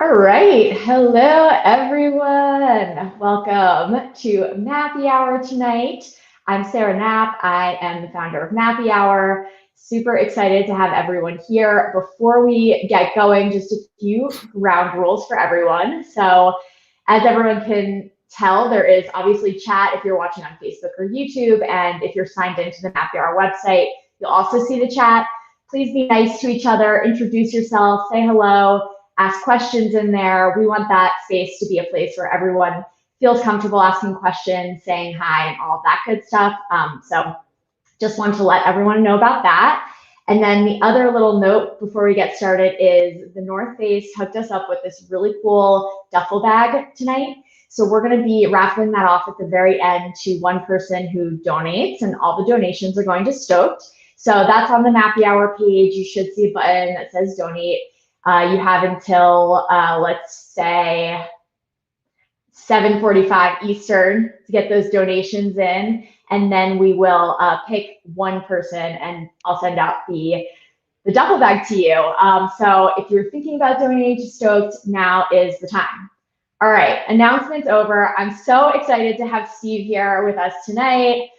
All right. Hello, everyone. Welcome to Mappy Hour tonight. I'm Sarah Knapp. I am the founder of Mappy Hour. Super excited to have everyone here. Before we get going, just a few ground rules for everyone. So, as everyone can tell, there is obviously chat if you're watching on Facebook or YouTube. And if you're signed into the Mappy Hour website, you'll also see the chat. Please be nice to each other, introduce yourself, say hello, ask questions in there. We want that space to be a place where everyone feels comfortable asking questions, saying hi, and all of that good stuff. So just want to let everyone know about that. And then the other little note before we get started is the North Face hooked us up with this really cool duffel bag tonight. So we're going to be raffling that off at the very end to one person who donates, and all the donations are going to Stoked. So that's on the Mappy Hour page. You should see a button that says donate. You have until, let's say, 7:45 Eastern to get those donations in, and then we will pick one person, and I'll send out the duffel bag to you. So if you're thinking about donating to Stoked, now is the time. All right, announcements over. I'm so excited to have Steve here with us tonight.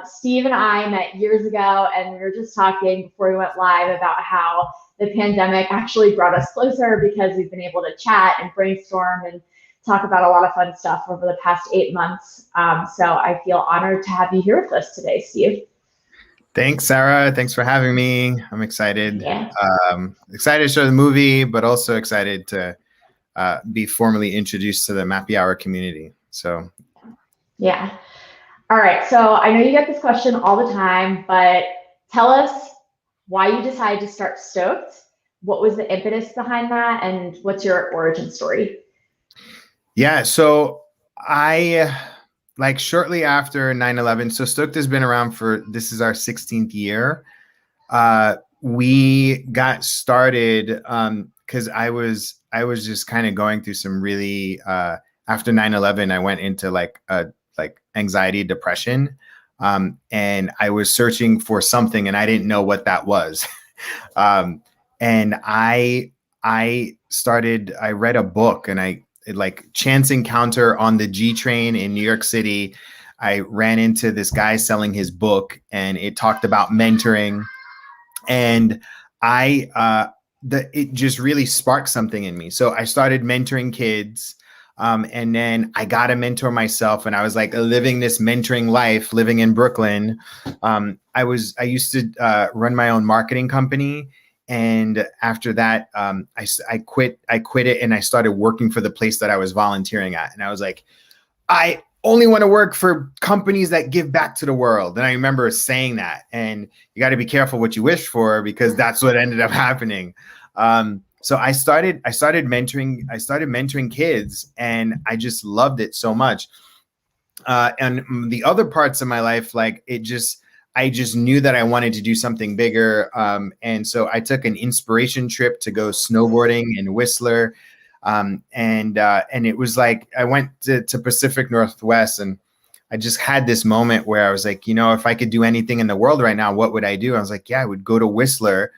Steve and I met years ago, and we were just talking before we went live about how the pandemic actually brought us closer because we've been able to chat and brainstorm and talk about a lot of fun stuff over the past 8 months. So I feel honored to have you here with us today, Steve. Thanks, Sarah. Thanks for having me. I'm excited. Yeah. Excited to show the movie, but also excited to be formally introduced to the Mappy Hour community. So, yeah. All right. So I know you get this question all the time, but tell us why you decided to start Stoked. What was the impetus behind that, and what's your origin story? Yeah, so I shortly after 9/11, so Stoked has been around this is our 16th year. We got started because I was just kind of going through some really after 9/11, I went into like anxiety, depression. And I was searching for something and I didn't know what that was. And I read a book, and chance encounter on the G train in New York City. I ran into this guy selling his book, and it talked about mentoring. And it just really sparked something in me. So I started mentoring kids. And then I got a mentor myself, and I was like living this mentoring life, living in Brooklyn. I used to run my own marketing company. And after that, I quit it, and I started working for the place that I was volunteering at. And I was like, I only want to work for companies that give back to the world. And I remember saying that, and you got to be careful what you wish for, because that's what ended up happening. So I started mentoring kids, and I just loved it so much. And the other parts of my life, I just knew that I wanted to do something bigger. And so I took an inspiration trip to go snowboarding in Whistler. And it was like, I went to Pacific Northwest, and I just had this moment where I was like, if I could do anything in the world right now, what would I do? I was like, yeah, I would go to Whistler.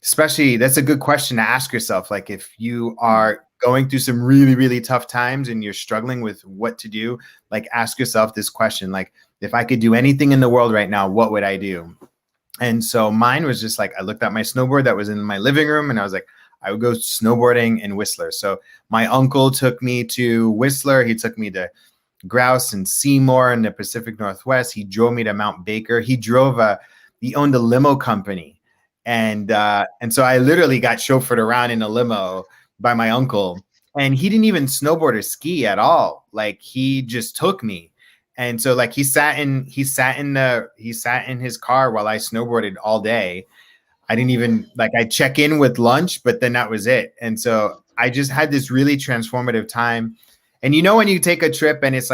Especially, that's a good question to ask yourself. Like, if you are going through some really, really tough times and you're struggling with what to do, ask yourself this question, if I could do anything in the world right now, what would I do? And so mine was just I looked at my snowboard that was in my living room, and I was like, I would go snowboarding in Whistler. So my uncle took me to Whistler. He took me to Grouse and Seymour in the Pacific Northwest. He drove me to Mount Baker. He owned a limo company. And so I literally got chauffeured around in a limo by my uncle, and he didn't even snowboard or ski at all. He just took me. And so he sat in his car while I snowboarded all day. I didn't even I'd check in with lunch, but then that was it. And so I just had this really transformative time. And when you take a trip and it's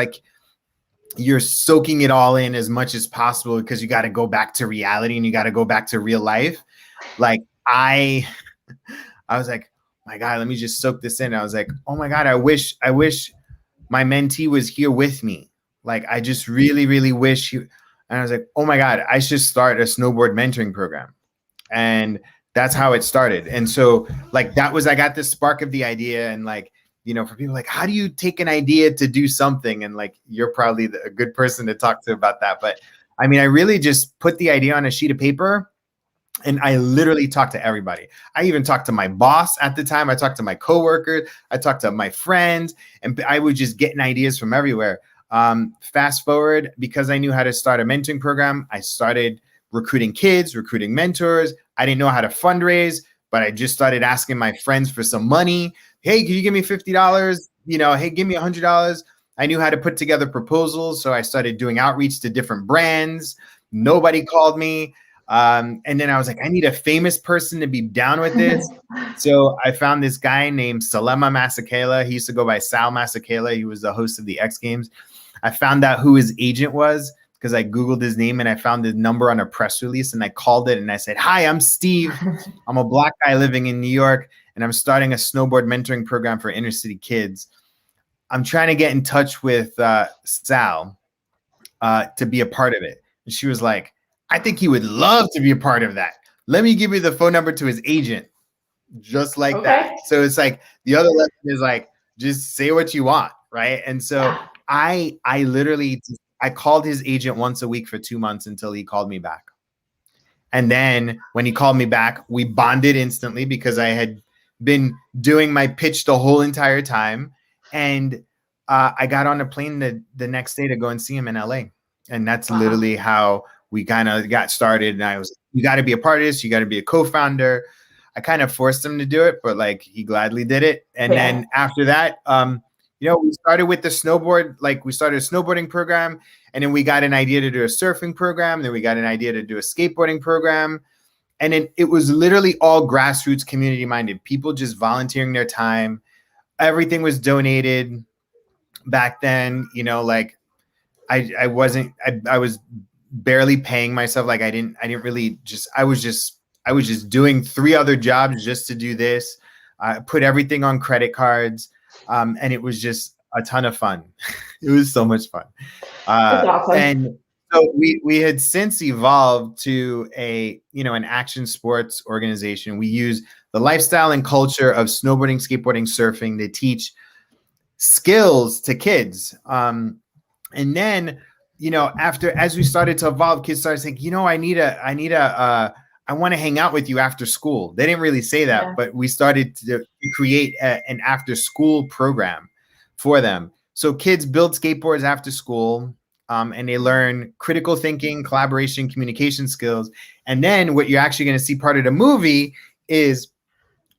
you're soaking it all in as much as possible, because you got to go back to reality and you got to go back to real life. I was like, my God, let me just soak this in. I was like, oh my God, I wish my mentee was here with me. I just really, really wish and I was like, oh my God, I should start a snowboard mentoring program. And that's how it started. And so like that was, I got this spark of the idea, and like, for people like, how do you take an idea to do something? And like, you're probably a good person to talk to about that. But I mean, I really just put the idea on a sheet of paper, and I literally talked to everybody. I even talked to my boss at the time. I talked to my coworkers. I talked to my friends, and I was just getting ideas from everywhere. Fast forward, because I knew how to start a mentoring program, I started recruiting kids, recruiting mentors. I didn't know how to fundraise, but I just started asking my friends for some money. Hey, can you give me $50? Hey, give me $100. I knew how to put together proposals. So I started doing outreach to different brands. Nobody called me. And then I was like, I need a famous person to be down with this. So I found this guy named Salema Masekela. He used to go by Sal Masekela. He was the host of the X Games. I found out who his agent was because I Googled his name, and I found his number on a press release, and I called it and I said, hi, I'm Steve. I'm a Black guy living in New York, and I'm starting a snowboard mentoring program for inner city kids. I'm trying to get in touch with Sal to be a part of it. And she was like, I think he would love to be a part of that. Let me give you the phone number to his agent. Just like that. So it's like the other lesson is like, just say what you want, right? And so I literally, I called his agent once a week for 2 months until he called me back. And then when he called me back, we bonded instantly because I had been doing my pitch the whole entire time. And I got on a plane the next day to go and see him in LA. And that's literally how we kind of got started. And I was, you got to be a part of this. You got to be a co-founder. I kind of forced him to do it, but like he gladly did it. And then after that, we started with the snowboard, like we started a snowboarding program, and then we got an idea to do a surfing program. Then we got an idea to do a skateboarding program. And it was literally all grassroots, community minded, people just volunteering their time. Everything was donated back then, like I was barely paying myself. Like I didn't really just, I was just doing 3 other jobs just to do this. I put everything on credit cards. And it was just a ton of fun. It was so much fun. That's awesome. And so we had since evolved to an action sports organization. We use the lifestyle and culture of snowboarding, skateboarding, surfing to teach skills to kids. And then, as we started to evolve, kids started saying, I want to hang out with you after school. They didn't really say that, but we started to create an after school program for them. So kids build skateboards after school, and they learn critical thinking, collaboration, communication skills. And then what you're actually going to see part of the movie is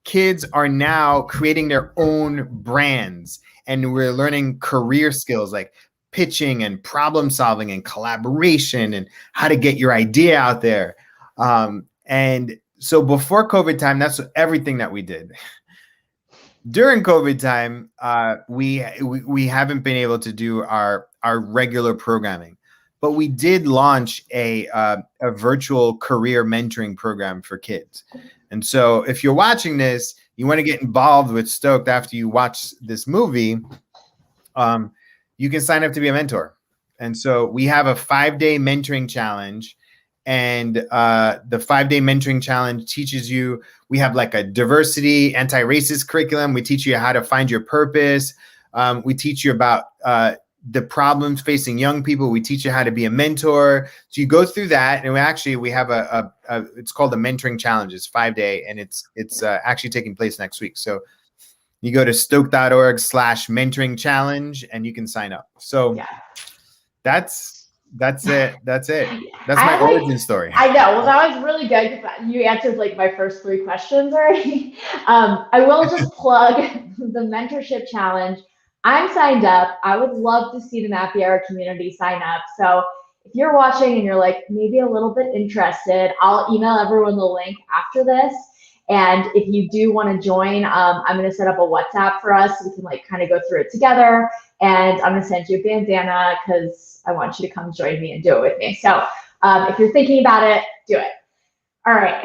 kids are now creating their own brands, and we're learning career skills like pitching and problem solving and collaboration and how to get your idea out there. And so before COVID time, that's everything that we did. During COVID time, we haven't been able to do our regular programming, but we did launch a virtual career mentoring program for kids. And so if you're watching this, you want to get involved with Stoked after you watch this movie, you can sign up to be a mentor. And so we have a 5-day mentoring challenge. And the 5-day mentoring challenge teaches you, we have like a diversity, anti-racist curriculum. We teach you how to find your purpose. We teach you about the problems facing young people. We teach you how to be a mentor. So you go through that. And we have it's called the mentoring challenge. It's 5-day, and it's actually taking place next week. So you go to stoke.org/mentoring challenge and you can sign up. So that's it. That's my origin story. I know. Well, that was really good. You answered like my first 3 questions already. I will just plug the mentorship challenge. I'm signed up. I would love to see the Nappy Hour community sign up. So if you're watching and you're like maybe a little bit interested, I'll email everyone the link after this. And if you do want to join, I'm going to set up a WhatsApp for us so we can like kind of go through it together. And I'm going to send you a bandana because I want you to come join me and do it with me. So if you're thinking about it, do it. All right.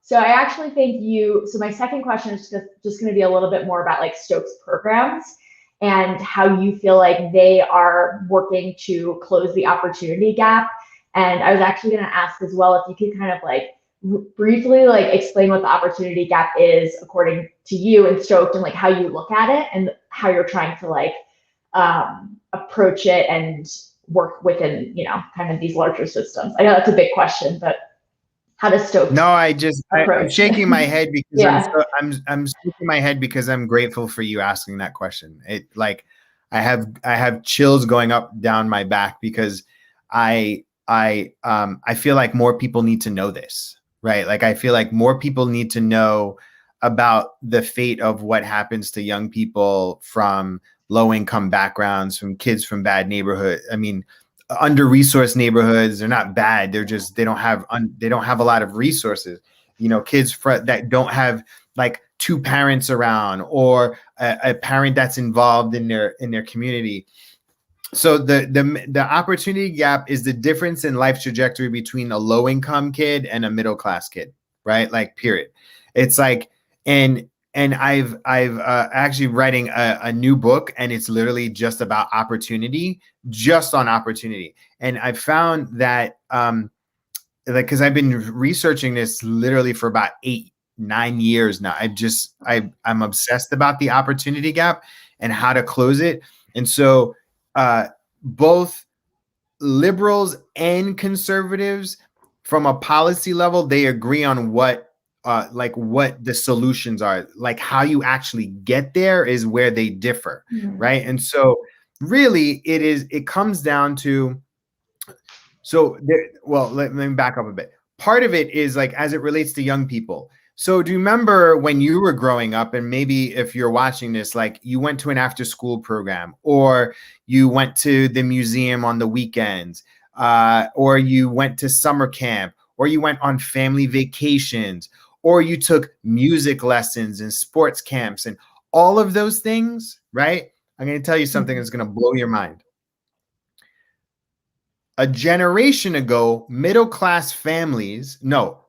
So I actually think so my second question is just going to be a little bit more about like Stoke's programs and how you feel like they are working to close the opportunity gap. And I was actually going to ask as well if you could kind of like briefly like explain what the opportunity gap is according to you and Stoked, and like how you look at it and how you're trying to like approach it and work within, you know, kind of these larger systems? I know that's a big question, but how does Stoked No, I'm approach? shaking my head because Yeah. I'm shaking my head because I'm grateful for you asking that question. It like I have chills going up down my back because I feel like more people need to know this, right? Like I feel like more people need to know about the fate of what happens to young people from low income backgrounds, from kids from bad neighborhood. I mean, under resourced neighborhoods, they're not bad. They're just they don't have a lot of resources. You know, kids that don't have like two parents around, or a parent that's involved in their community. So the opportunity gap is the difference in life trajectory between a low income kid and a middle class kid, right? Like period. It's like and I've actually writing a new book, and it's literally just about opportunity, just on opportunity. And I found that like because I've been researching this literally for about 8-9 years now. I'm obsessed about the opportunity gap and how to close it. And so both liberals and conservatives, from a policy level, they agree on what the solutions are. Like how you actually get there is where they differ, right? And so really it comes down to let me back up a bit. Part of it is like as it relates to young people. So do you remember when you were growing up, and maybe if you're watching this, like you went to an after school program, or you went to the museum on the weekends, or you went to summer camp, or you went on family vacations, or you took music lessons and sports camps and all of those things, right? I'm going to tell you something that's going to blow your mind. A generation ago,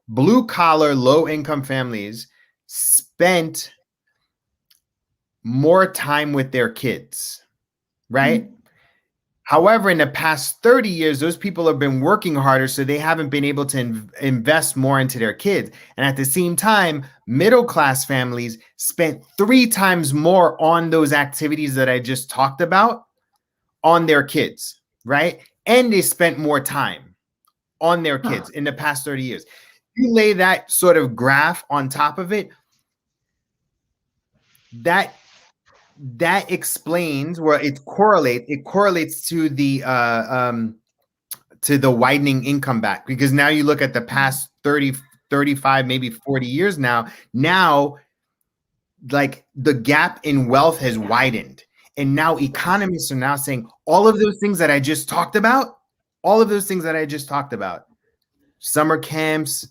blue collar, low income families spent more time with their kids, right? However, in the past 30 years, those people have been working harder, so they haven't been able to invest more into their kids. And at the same time, middle class families spent 3 times more on those activities that I just talked about on their kids, right? And they spent more time on their kids in the past 30 years. You lay that sort of graph on top of it, that explains where it correlates to the widening income gap, because now you look at the past 30, 35, maybe 40 years now like the gap in wealth has widened. And now economists are now saying all of those things that I just talked about, summer camps,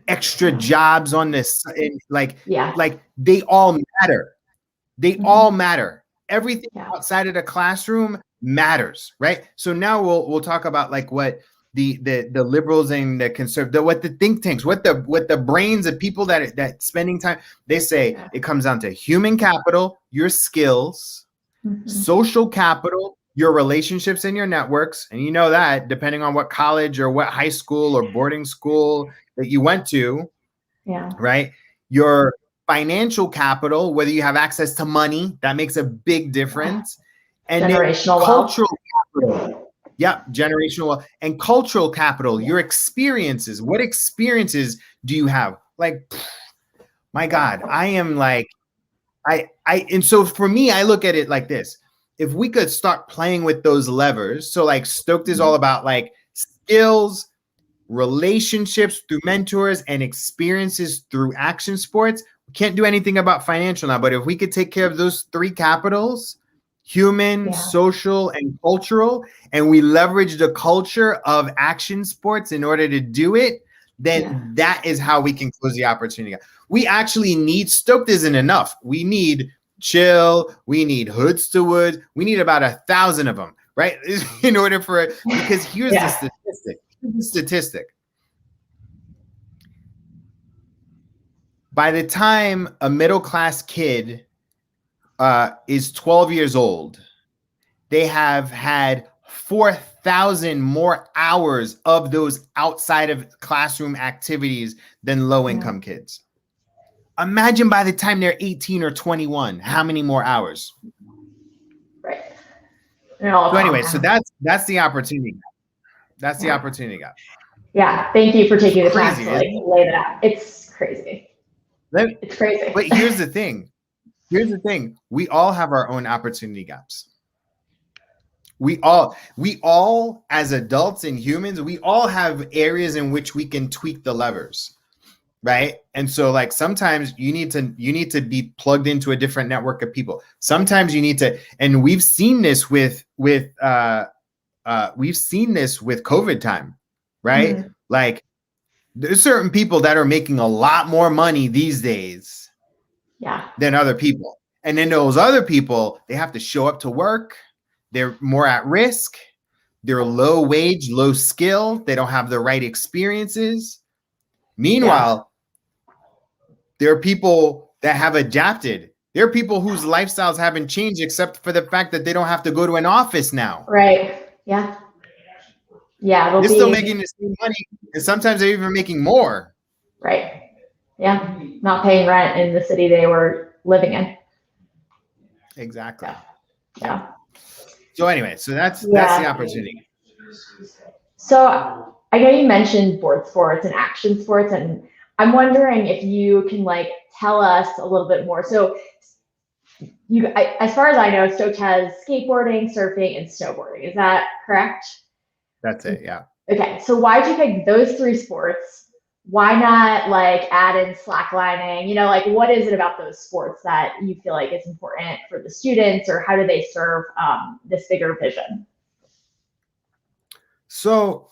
extra jobs on this, like they all matter. They all matter. Everything outside of the classroom matters, right? So now we'll talk about like what the liberals and the conservative, what the think tanks, what the brains of people that spending time, they say it comes down to human capital, your skills, social capital, your relationships and your networks. And you know that depending on what college or what high school or boarding school that you went to, right? Your financial capital, whether you have access to money, that makes a big difference. And generational then cultural wealth. capital. Yeah, generational wealth. And cultural capital, your experiences. What experiences do you have? Like, my God, I am like, and so for me, I look at it like this. If we could start playing with those levers, so like Stoked is all about like skills, relationships through mentors, and experiences through action sports. We can't do anything about financial now, but if we could take care of those 3 capitals, human, social, and cultural, and we leverage the culture of action sports in order to do it, then that is how we can close the opportunity. We actually need, Stoked isn't enough. We need Chill, we need Hoods to Woods, we need about 1,000 of them, right? In order for it, because here's the statistic. By the time a middle-class kid is 12 years old, they have had 4,000 more hours of those outside of classroom activities than low-income kids. Imagine by the time they're 18 or 21, how many more hours? Right. So anyway, so that's the opportunity. That's the opportunity gap. Yeah. Thank you for taking the time Crazy, to like lay that out. It's crazy. It's crazy. But here's the thing. Here's the thing. We all have our own opportunity gaps. We all as adults and humans, we all have areas in which we can tweak the levers. Right. And so like sometimes you need to be plugged into a different network of people. Sometimes you need to, and we've seen this with COVID time, right? Mm-hmm. Like there's certain people that are making a lot more money these days than other people. And then those other people, they have to show up to work. They're more at risk. They're low wage, low skill. They don't have the right experiences. Meanwhile, there are people that have adapted. There are people whose lifestyles haven't changed except for the fact that they don't have to go to an office now. Right. Yeah. Yeah. They're still making the same money, and sometimes they're even making more. Right. Yeah. Not paying rent in the city they were living in. Exactly. Yeah. So anyway, so that's the opportunity. So I know you mentioned board sports and action sports, and I'm wondering if you can like tell us a little bit more. So as far as I know, Stoked has skateboarding, surfing, and snowboarding. Is that correct? That's it. Yeah. Okay. So why did you pick those three sports? Why not like add in slacklining? You know, like what is it about those sports that you feel like is important for the students, or how do they serve this bigger vision? So,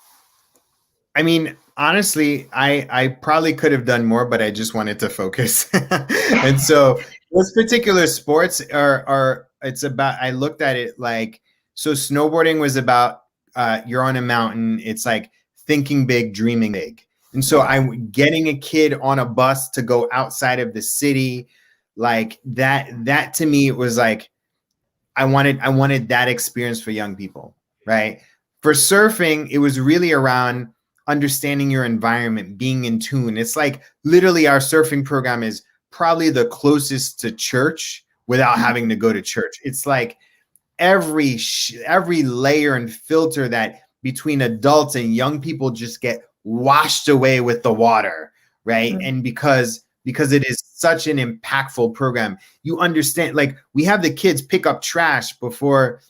I mean, honestly, I probably could have done more, but I just wanted to focus. And so those particular sports it's about, I looked at it like, so snowboarding was about, you're on a mountain. It's like thinking big, dreaming big. And so I'm getting a kid on a bus to go outside of the city. Like that to me, it was like, I wanted that experience for young people, right? For surfing, it was really around understanding your environment, being in tune. It's like literally our surfing program is probably the closest to church without having to go to church. It's like every layer and filter that between adults and young people just get washed away with the water, right? Mm-hmm. And because it is such an impactful program, you understand, like we have the kids pick up trash before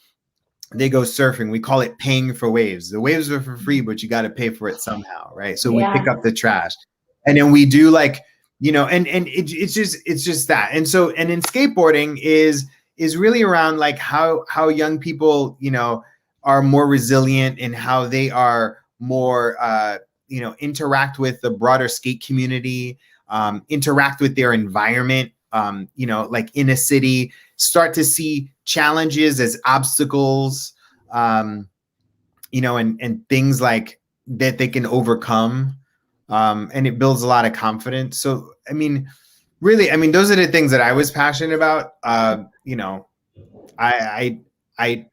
they go surfing. We call it paying for waves. The waves are for free, but you got to pay for it somehow, right? So we pick up the trash, and then we do like, you know, and it's just that. And so, and in skateboarding is really around like how young people, you know, are more resilient and how they are more, you know, interact with the broader skate community, interact with their environment, you know, like in a city, start to see challenges as obstacles, you know, and things like that they can overcome. And it builds a lot of confidence. So, I mean, really, I mean, those are the things that I was passionate about. You know,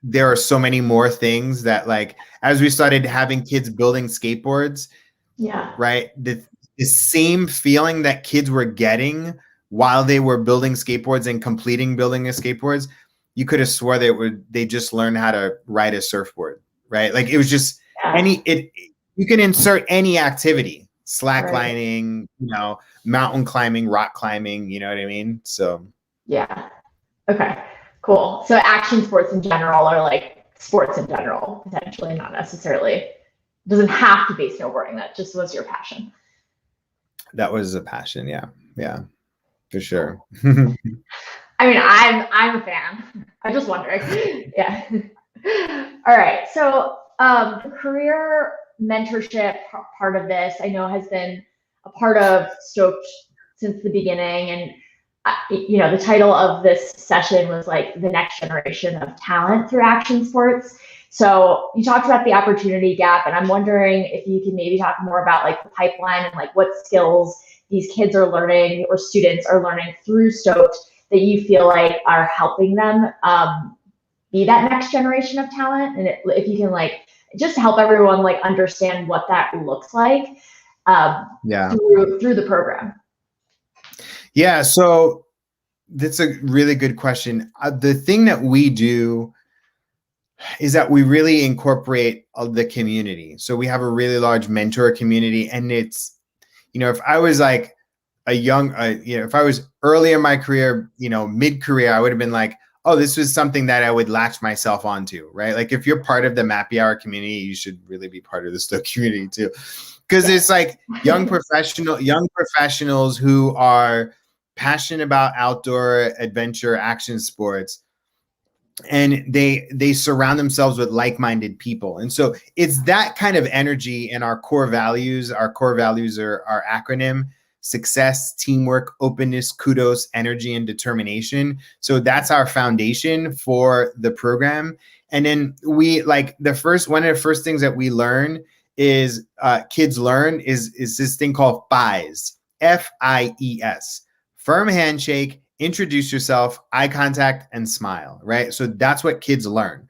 there are so many more things that, like, as we started having kids building skateboards, right, the same feeling that kids were getting while they were building skateboards and completing building the skateboards, you could have swore they just learned how to ride a surfboard, right? Like it was just you can insert any activity, slacklining, you know, mountain climbing, rock climbing, you know what I mean? So okay, cool. So action sports in general are like sports in general, potentially, not necessarily. Doesn't have to be snowboarding. That just was your passion. That was a passion. Yeah, for sure. I mean, I'm a fan. I'm just wondering. Yeah. All right. So the career mentorship part of this, I know, has been a part of Stoked since the beginning. And, you know, the title of this session was like the next generation of talent through action sports. So you talked about the opportunity gap, and I'm wondering if you can maybe talk more about like the pipeline and like what skills these kids are learning or students are learning through Stoked that you feel like are helping them be that next generation of talent. And if you can like just help everyone like understand what that looks like through the program. Yeah, so that's a really good question. The thing that we do is that we really incorporate the community. So we have a really large mentor community, and it's, if I was like a young, if I was early in my career, mid-career, I would have been like, oh, this was something that I would latch myself onto, right? Like if you're part of the Mappy Hour community, you should really be part of the Stoke community too. Because it's like young professionals who are passionate about outdoor adventure action sports, and they surround themselves with like-minded people. And so it's that kind of energy. And our core values are our acronym: success, teamwork, openness, kudos, energy, and determination. So that's our foundation for the program. And then we like one of the first things that we learn is kids learn is this thing called FIES, FIES: firm handshake, introduce yourself, eye contact, and smile, right? So that's what kids learn.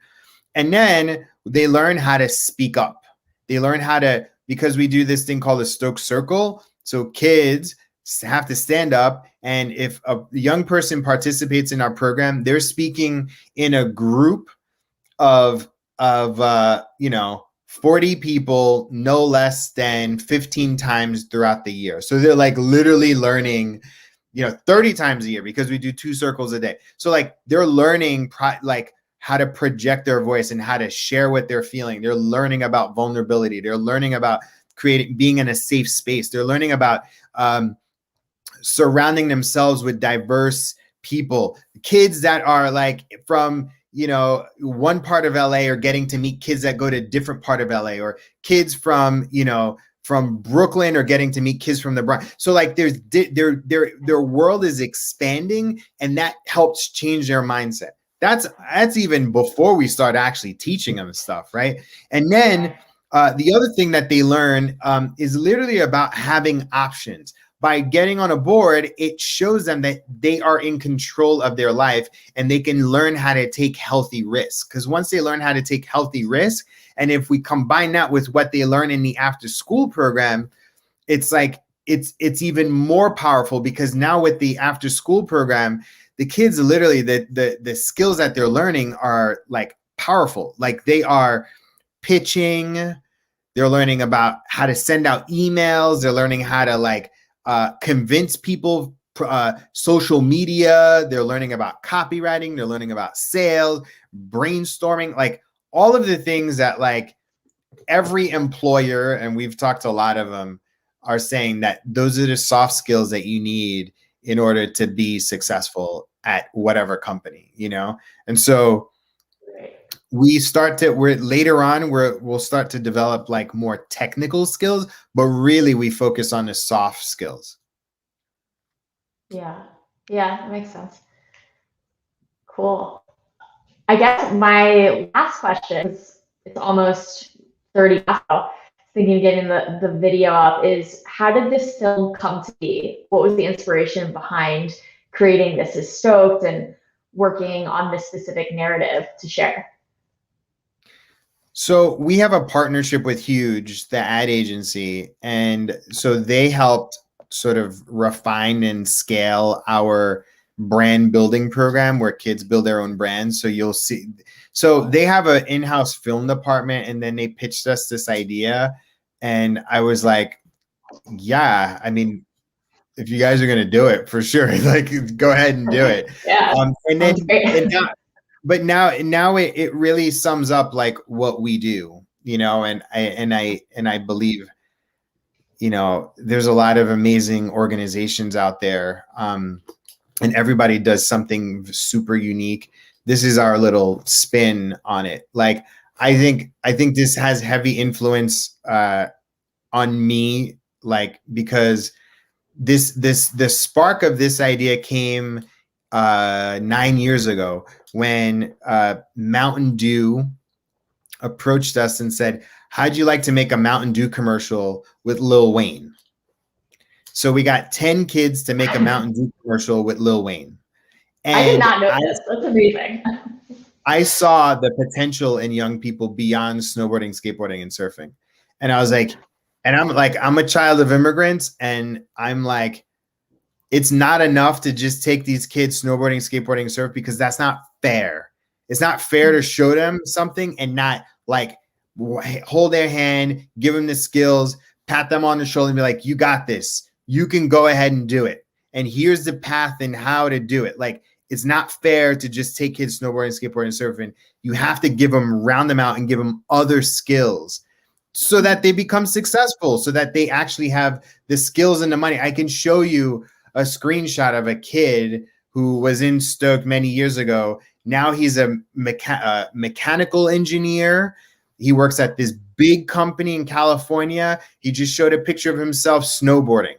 And then they learn how to speak up. They learn how to, because we do this thing called the Stoke Circle. So kids have to stand up. And if a young person participates in our program, they're speaking in a group of 40 people, no less than 15 times throughout the year. So they're like literally learning 30 times a year, because we do 2 circles a day. So like they're learning like how to project their voice and how to share what they're feeling. They're learning about vulnerability. They're learning about being in a safe space. They're learning about surrounding themselves with diverse people. Kids that are like from, one part of LA are getting to meet kids that go to a different part of LA, or kids from Brooklyn are getting to meet kids from the Bronx. So like their world is expanding, and that helps change their mindset. That's even before we start actually teaching them stuff, right? And then the other thing that they learn is literally about having options. By getting on a board, it shows them that they are in control of their life, and they can learn how to take healthy risks. Because once they learn how to take healthy risks, and if we combine that with what they learn in the after school program, it's like it's even more powerful, because now with the after school program, the kids literally, the skills that they're learning are like powerful. Like they are pitching, they're learning about how to send out emails, they're learning how to like convince people, social media, they're learning about copywriting, they're learning about sales, brainstorming, like all of the things that like every employer, and we've talked to a lot of them, are saying that those are the soft skills that you need in order to be successful at whatever company, And so we'll start to develop like more technical skills, but really we focus on the soft skills. Yeah, that makes sense. Cool. I guess my last question is, it's almost 30 now, thinking of getting the video up, is how did this film come to be? What was the inspiration behind creating This Is Stoked and working on this specific narrative to share? So we have a partnership with Huge, the ad agency, and so they helped sort of refine and scale our brand building program where kids build their own brands. So you'll see, so they have an in-house film department, and then they pitched us this idea, and I was like, yeah, I mean, if you guys are going to do it, for sure, like go ahead and do it. Yeah. And then, but now it really sums up like what we do, and I believe, there's a lot of amazing organizations out there, and everybody does something super unique. This is our little spin on it. Like, I think this has heavy influence on me, like, because the spark of this idea came 9 years ago when Mountain Dew approached us and said, how'd you like to make a Mountain Dew commercial with Lil Wayne? So we got 10 kids to make a Mountain Dew commercial with Lil Wayne. And I did not know this. That's amazing. I saw the potential in young people beyond snowboarding, skateboarding, and surfing. And I was like, and I'm a child of immigrants, and I'm like, it's not enough to just take these kids snowboarding, skateboarding, surf, because that's not fair. It's not fair to show them something and not like hold their hand, give them the skills, pat them on the shoulder and be like, you got this. You can go ahead and do it. And here's the path and how to do it. Like, it's not fair to just take kids snowboarding, skateboarding, surfing. You have to give them, round them out and give them other skills so that they become successful, so that they actually have the skills and the money. I can show you a screenshot of a kid who was in Stoke many years ago. Now he's a mechanical engineer. He works at this big company in California. He just showed a picture of himself snowboarding.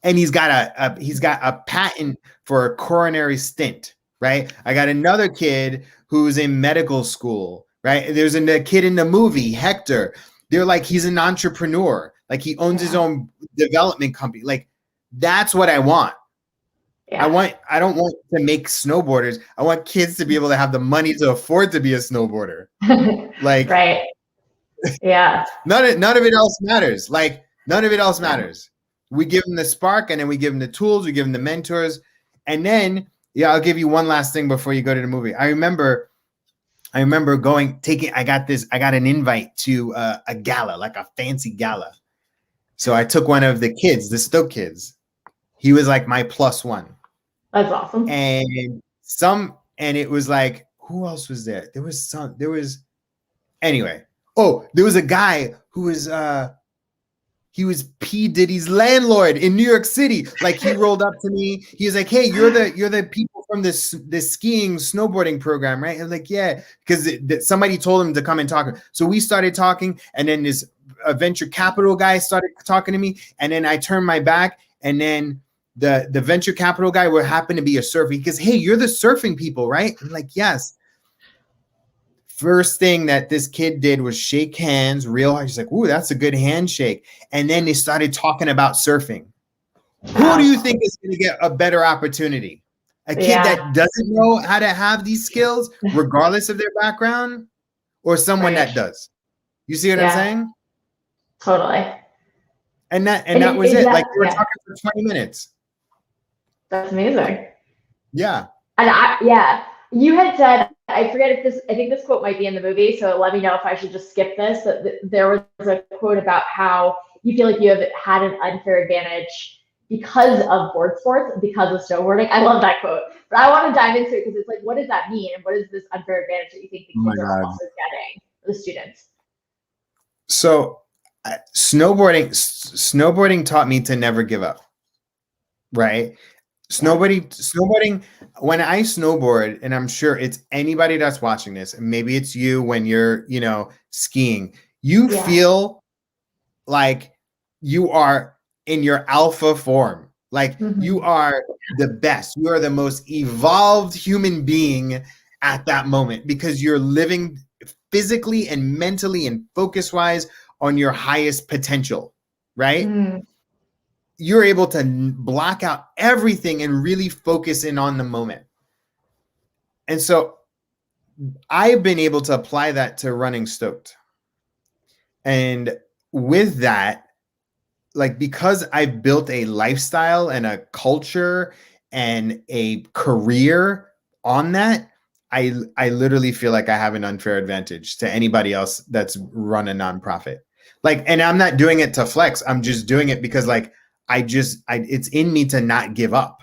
And he's got a patent for a coronary stent, right? I got another kid who's in medical school, right? There's a kid in the movie, Hector. They're like, he's an entrepreneur. Like, he owns his own development company. Like, that's what I want. Yeah. I don't want to make snowboarders. I want kids to be able to have the money to afford to be a snowboarder. Like, right. Yeah. None of it else matters. Like, none of it else matters. We give them the spark, and then we give them the tools, we give them the mentors. And then, I'll give you one last thing before you go to the movie. I remember I got an invite to a gala, like a fancy gala. So I took one of the kids, the Stoke kids. He was like my +1. That's awesome. And it was like, who else was there? There was anyway. Oh, there was a guy who was, he was P. Diddy's landlord in New York City. Like, he rolled up to me. He was like, "Hey, you're the people from this skiing snowboarding program, right?" I was like, "Yeah," because somebody told him to come and talk. So we started talking, and then this venture capital guy started talking to me, and then I turned my back, and then the venture capital guy would happen to be a surfer. He goes, "Hey, you're the surfing people, right?" I'm like, "Yes." First thing that this kid did was shake hands real hard. He's like, "Ooh, that's a good handshake." And then they started talking about surfing. Who do you think is going to get a better opportunity? A kid that doesn't know how to have these skills, regardless of their background, or someone that does? You see what I'm saying? Totally. And that was it. Like, we were talking for 20 minutes. That's amazing. Yeah. And you had said, I think this quote might be in the movie, so let me know if I should just skip this. There was a quote about how you feel like you have had an unfair advantage because of board sports, because of snowboarding. I love that quote, but I want to dive into it because it's like, what does that mean? And what is this unfair advantage that you think the kids are also getting, the students? So snowboarding taught me to never give up, right? Snowboarding, when I snowboard, and I'm sure it's anybody that's watching this, and maybe it's you when you're, skiing, you feel like you are in your alpha form. Like, you are the best. You are the most evolved human being at that moment, because you're living physically and mentally and focus-wise on your highest potential, right? You're able to block out everything and really focus in on the moment. And so I've been able to apply that to running Stoked. And with that, like, because I've built a lifestyle and a culture and a career on that, I literally feel like I have an unfair advantage to anybody else that's run a nonprofit. Like, and I'm not doing it to flex. I'm just doing it because, like, it's in me to not give up.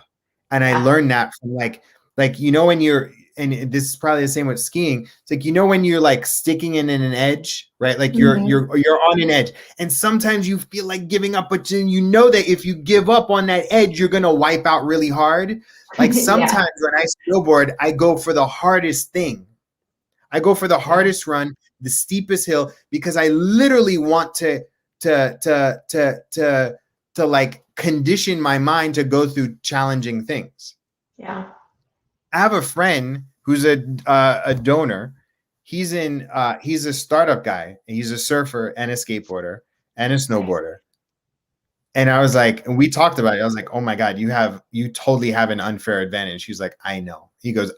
And I learned that from like, when you're, and this is probably the same with skiing. It's like, when you're like sticking in an edge, right? Like you're on an edge, and sometimes you feel like giving up, but you know that if you give up on that edge, you're going to wipe out really hard. Like, sometimes when I snowboard, I go for the hardest thing. I go for the hardest run, the steepest hill, because I literally want to like condition my mind to go through challenging things. Yeah. I have a friend who's a donor. He's a startup guy. He's a surfer and a skateboarder and a snowboarder. And I was like, and we talked about it. I was like, "Oh my God, you totally have an unfair advantage." He's like, "I know." He goes,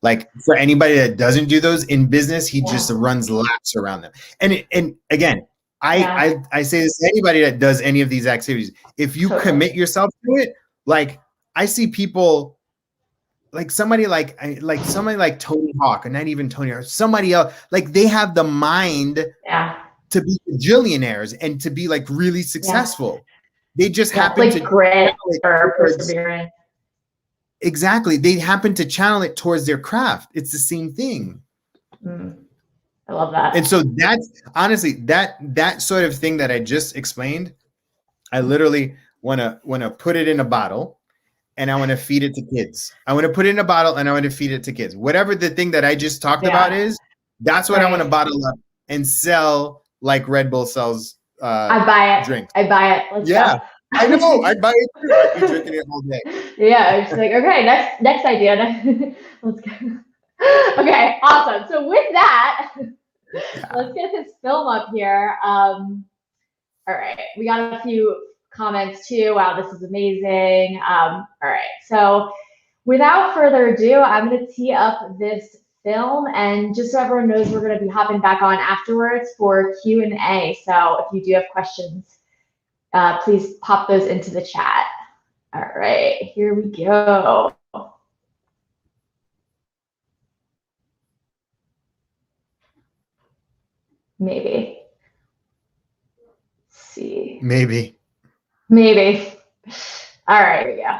Like for anybody that doesn't do those in business, he Yeah. just runs laps around them. And again, Yeah. I say this to anybody that does any of these activities. If you Totally. commit yourself to it, like I see people like somebody like Tony Hawk, and not even Tony Hawk, somebody else, like they have the mind Yeah. to be billionaires and to be like really successful. They just happen like to grit or towards, perseverance. exactly. They happen to channel it towards their craft. It's the same thing. I love that. And so that's honestly that sort of thing that I just explained. I literally want to put it in a bottle and I want to feed it to kids. I want to put it in a bottle and I want to feed it to kids. Whatever the thing that I just talked about is, that's what I want to bottle up and sell like Red Bull sells I buy it. drinks. I buy it. Let's Yeah. go. I know. I'd buy it too. I'd be drinking it all day. Yeah, it's like, okay, next idea. Let's go. Okay, awesome. So with that, let's get this film up here. All right, we got a few comments too. Wow, this is amazing. All right, so without further ado, I'm going to tee up this film, and just so everyone knows, we're going to be hopping back on afterwards for Q&A. So if you do have questions, please pop those into the chat. All right, here we go. Maybe. Let's see. Maybe. All right, here we go.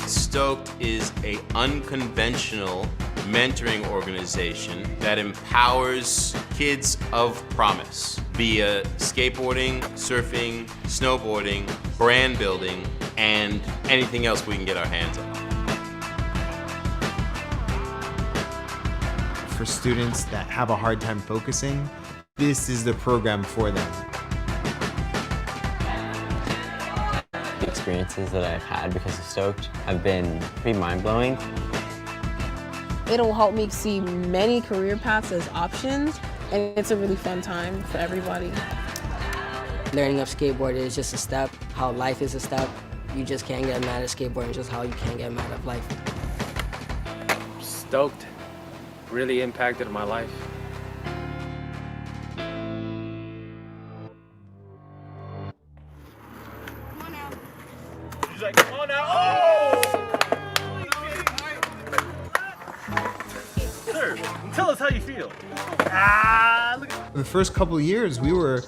Stoked is an unconventional mentoring organization that empowers kids of promise via skateboarding, surfing, snowboarding, brand building, and anything else we can get our hands on. For students that have a hard time focusing, this is the program for them. The experiences that I've had because of Stoked have been pretty mind-blowing. It'll help me see many career paths as options, and it's a really fun time for everybody. Learning of skateboard is just a step, how life is a step. You just can't get mad at skateboarding, just how you can't get mad at life. Stoked really impacted my life. He's like, come on now. Oh! Sir, tell us how you feel. Look. The first couple of years, we were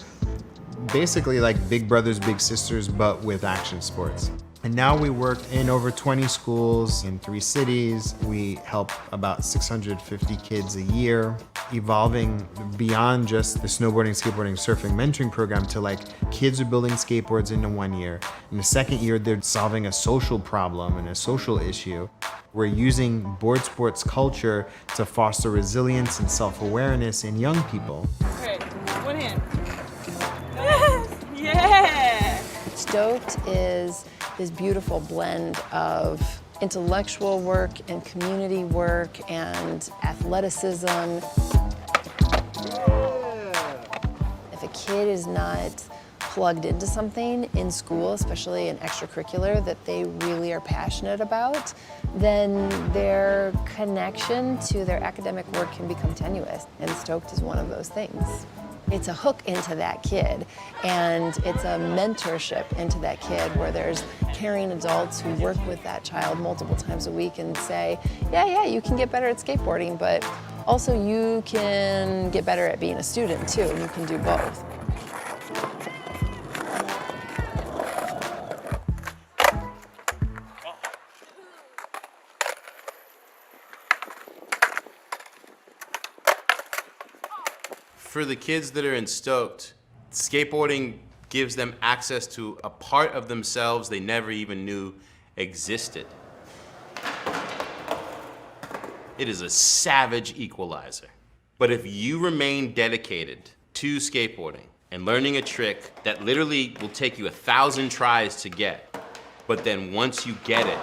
basically like big brothers, big sisters, but with action sports. And now we work in over 20 schools in 3 cities. We help about 650 kids a year, evolving beyond just the snowboarding, skateboarding, surfing mentoring program to like kids are building skateboards in 1 year. In the second year, they're solving a social problem and a social issue. We're using board sports culture to foster resilience and self-awareness in young people. Okay, one hand. Yeah! Stoked is this beautiful blend of intellectual work and community work and athleticism. If a kid is not plugged into something in school, especially an extracurricular that they really are passionate about, then their connection to their academic work can become tenuous. And Stoked is one of those things. It's a hook into that kid, and it's a mentorship into that kid where there's caring adults who work with that child multiple times a week and say, yeah, you can get better at skateboarding, but also you can get better at being a student too, and you can do both. For the kids that are in Stoked, skateboarding gives them access to a part of themselves they never even knew existed. It is a savage equalizer. But if you remain dedicated to skateboarding and learning a trick that literally will take you 1,000 tries to get, but then once you get it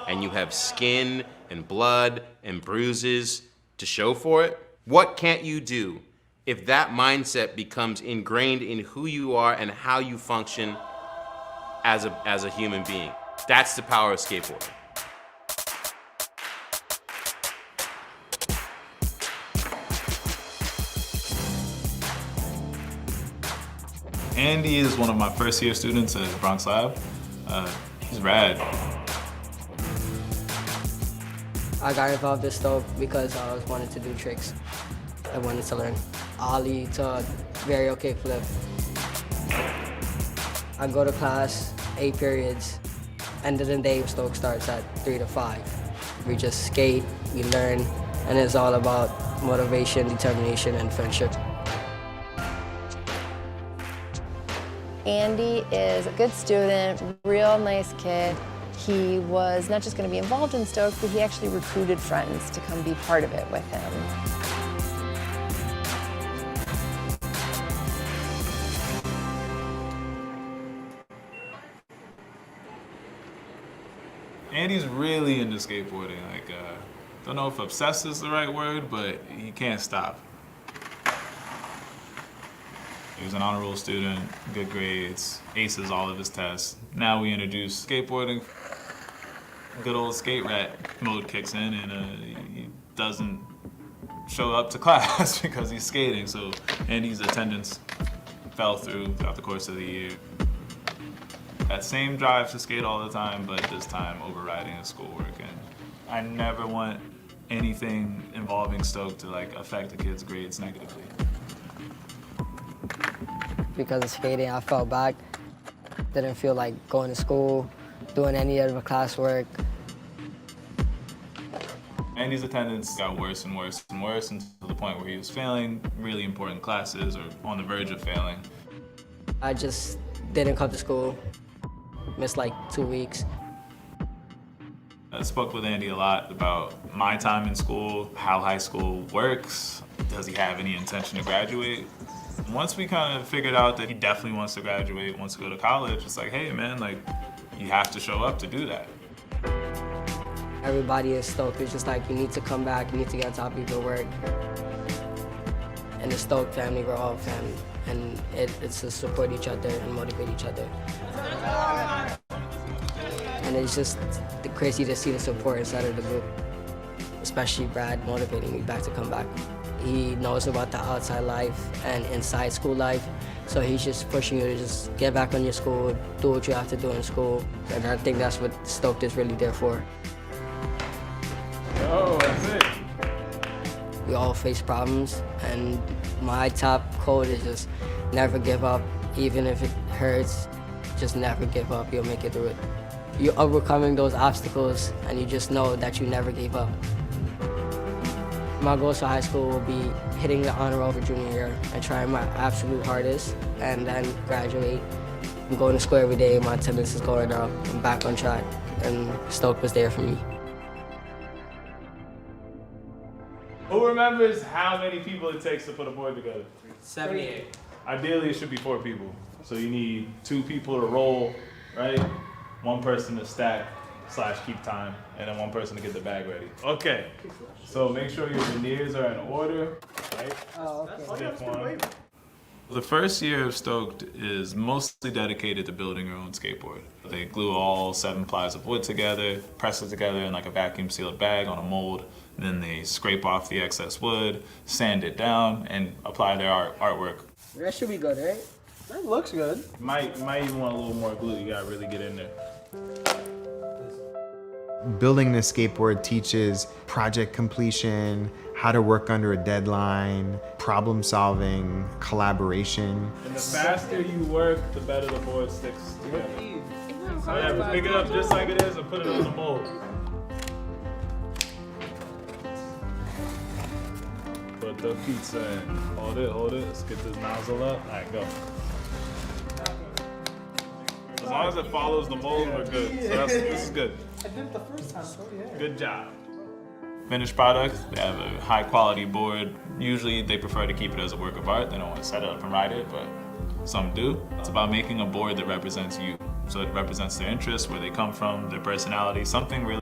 and you have skin and blood and bruises to show for it? What can't you do if that mindset becomes ingrained in who you are and how you function as a human being? That's the power of skateboarding. Andy is one of my first year students at Bronx Lab. He's rad. I got involved in Stoke because I was wanting to do tricks. I wanted to learn ollie to varial kickflip. I go to class 8 periods. End of the day, Stoke starts at 3 to 5. We just skate, we learn, and it's all about motivation, determination, and friendship. Andy is a good student, real nice kid. He was not just going to be involved in Stoke, but he actually recruited friends to come be part of it with him. Andy's really into skateboarding. Don't know if obsessed is the right word, but he can't stop. He was an honor roll student, good grades, aces all of his tests. Now we introduce skateboarding. Good old skate rat mode kicks in, and he doesn't show up to class because he's skating. So Andy's attendance fell throughout the course of the year. That same drive to skate all the time, but this time overriding his schoolwork. And I never want anything involving Stoke to affect the kids' grades negatively. Because of skating, I fell back. Didn't feel like going to school, doing any other classwork. Andy's attendance got worse and worse and worse until the point where he was failing really important classes or on the verge of failing. I just didn't come to school, missed 2 weeks. I spoke with Andy a lot about my time in school, how high school works, does he have any intention to graduate? Once we kind of figured out that he definitely wants to graduate, wants to go to college, it's hey man, you have to show up to do that. Everybody is Stoke. It's just you need to come back, you need to get on top of your work. In the Stoke family, we're all family. And it's to support each other and motivate each other. And it's just crazy to see the support inside of the group, especially Brad motivating me back to come back. He knows about the outside life and inside school life, so he's just pushing you to just get back on your school, do what you have to do in school, and I think that's what Stoked is really there for. Oh, that's it. We all face problems, and my top quote is just never give up, even if it hurts, just never give up, you'll make it through it. You're overcoming those obstacles, and you just know that you never gave up. My goals for high school will be hitting the honor roll for junior year and trying my absolute hardest, and then graduate. I'm going to school every day, my attendance is going up, I'm back on track, and Stoke was there for me. Who remembers how many people it takes to put a board together? 78. Ideally, it should be 4 people. So you need 2 people to roll, right? 1 person to stack / keep time, and then 1 person to get the bag ready. Okay, so make sure your veneers are in order, right? Oh, okay. The first year of Stoked is mostly dedicated to building your own skateboard. They glue all 7 plies of wood together, press it together in a vacuum sealed bag on a mold, and then they scrape off the excess wood, sand it down, and apply their artwork. That should be good, right? That looks good. Might even want a little more glue. You gotta really get in there. Building the skateboard teaches project completion, how to work under a deadline, problem solving, collaboration. And the faster you work, the better the board sticks together. So yeah, but pick it up just like it is and put it in the mold. Put the pizza in. Hold it. Let's get this nozzle up. All right, go. As long as it follows the mold, we're good. So this is good. I did it the first time, so yeah. Good job. Finished product, they have a high quality board. Usually they prefer to keep it as a work of art. They don't want to set it up and ride it, but some do. It's about making a board that represents you. So it represents their interests, where they come from, their personality, something really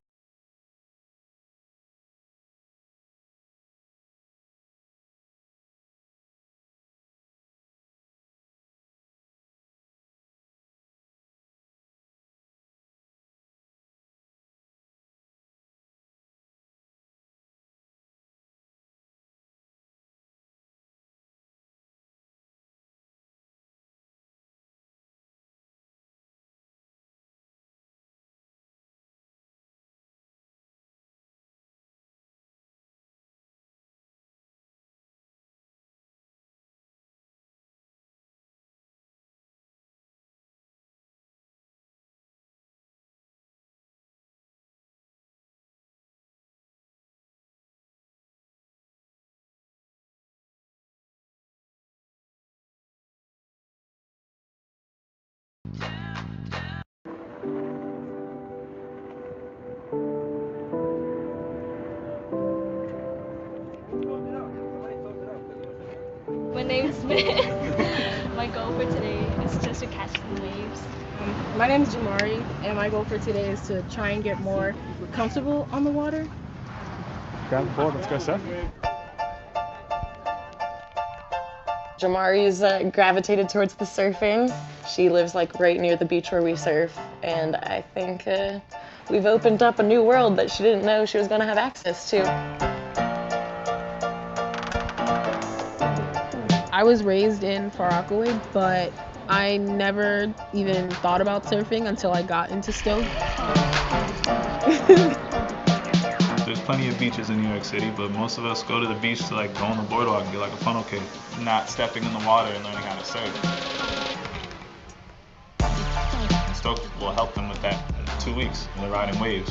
Smith. My goal for today is just to catch the waves. My name is Jamari, and my goal for today is to try and get more comfortable on the water. Grab the board, let's go surf. Jamari's gravitated towards the surfing. She lives like right near the beach where we surf, and I think we've opened up a new world that she didn't know she was going to have access to. I was raised in Far Rockaway, but I never even thought about surfing until I got into Stoke. There's plenty of beaches in New York City, but most of us go to the beach to like go on the boardwalk and get like a funnel cake, not stepping in the water and learning how to surf. Stoke will help them with that in 2 weeks, and they're riding waves.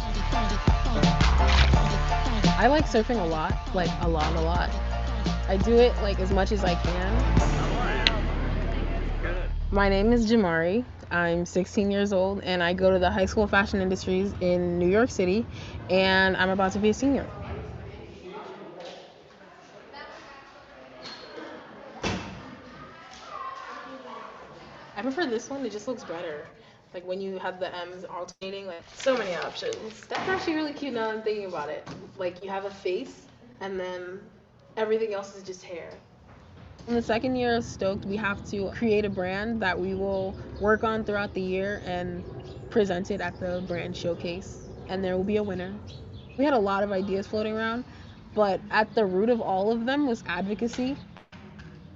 I like surfing a lot, like a lot. I do it like as much as I can. My name is Jamari. I'm 16 years old, and I go to the High School of Fashion Industries in New York City, and I'm about to be a senior. I prefer this one. It just looks better. Like when you have the M's alternating, like so many options. That's actually really cute now that I'm thinking about it. Like you have a face, and then everything else is just hair. In the second year of Stoked, we have to create a brand that we will work on throughout the year and present it at the brand showcase. And there will be a winner. We had a lot of ideas floating around, but at the root of all of them was advocacy.